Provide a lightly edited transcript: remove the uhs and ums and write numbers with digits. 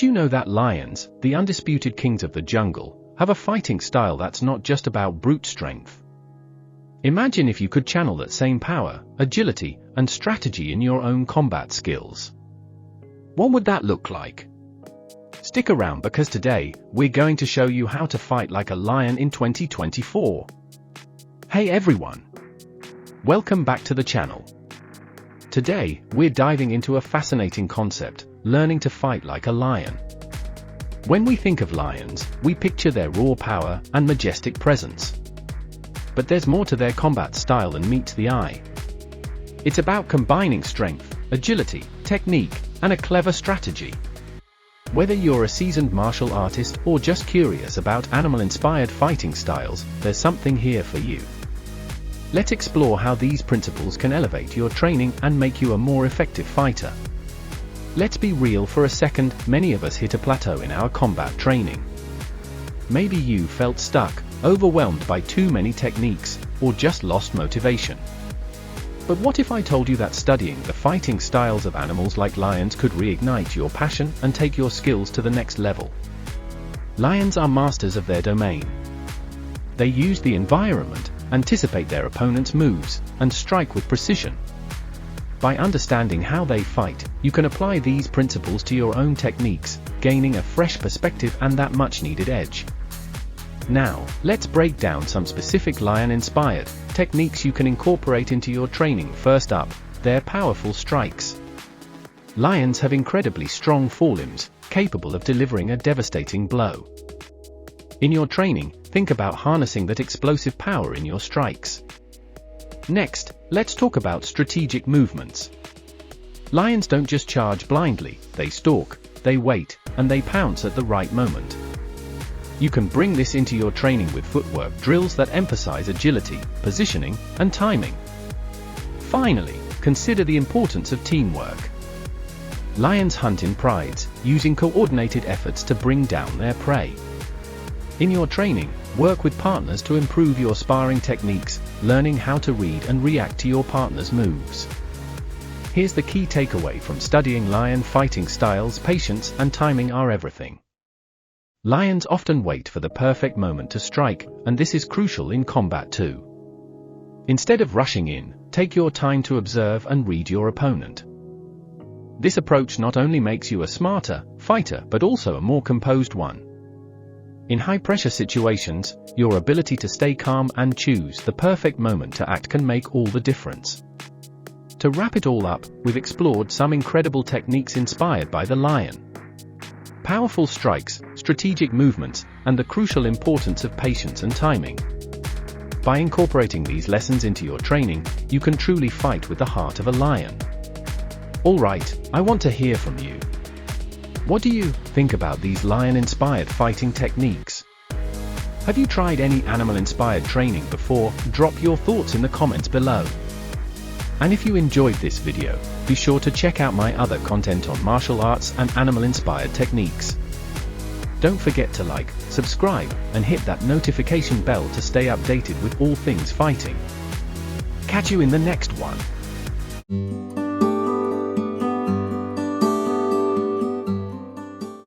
Did you know that lions, the undisputed kings of the jungle, have a fighting style that's not just about brute strength? Imagine if you could channel that same power, agility, and strategy in your own combat skills. What would that look like? Stick around because today, we're going to show you how to fight like a lion in 2024. Hey everyone! Welcome back to the channel. Today, we're diving into a fascinating concept, learning to fight like a lion. When we think of lions, we picture their raw power and majestic presence. But there's more to their combat style than meets the eye. It's about combining strength, agility, technique, and a clever strategy. Whether you're a seasoned martial artist or just curious about animal-inspired fighting styles, there's something here for you. Let's explore how these principles can elevate your training and make you a more effective fighter. Let's be real for a second, many of us hit a plateau in our combat training. Maybe you felt stuck, overwhelmed by too many techniques, or just lost motivation. But what if I told you that studying the fighting styles of animals like lions could reignite your passion and take your skills to the next level? Lions are masters of their domain. They use the environment, anticipate their opponent's moves, and strike with precision. By understanding how they fight, you can apply these principles to your own techniques, gaining a fresh perspective and that much-needed edge. Now, let's break down some specific lion-inspired techniques you can incorporate into your training. First up, their powerful strikes. Lions have incredibly strong forelimbs, capable of delivering a devastating blow. In your training, think about harnessing that explosive power in your strikes. Next, let's talk about strategic movements. Lions don't just charge blindly, they stalk, they wait, and they pounce at the right moment. You can bring this into your training with footwork drills that emphasize agility, positioning, and timing. Finally, consider the importance of teamwork. Lions hunt in prides, using coordinated efforts to bring down their prey. In your training, work with partners to improve your sparring techniques, learning how to read and react to your partner's moves. Here's the key takeaway from studying lion fighting styles: patience and timing are everything. Lions often wait for the perfect moment to strike, and this is crucial in combat too. Instead of rushing in, take your time to observe and read your opponent. This approach not only makes you a smarter fighter but also a more composed one. In high-pressure situations, your ability to stay calm and choose the perfect moment to act can make all the difference. To wrap it all up, we've explored some incredible techniques inspired by the lion. Powerful strikes, strategic movements, and the crucial importance of patience and timing. By incorporating these lessons into your training, you can truly fight with the heart of a lion. Alright, I want to hear from you. What do you think about these lion-inspired fighting techniques? Have you tried any animal-inspired training before? Drop your thoughts in the comments below. And if you enjoyed this video, be sure to check out my other content on martial arts and animal-inspired techniques. Don't forget to like, subscribe, and hit that notification bell to stay updated with all things fighting. Catch you in the next one.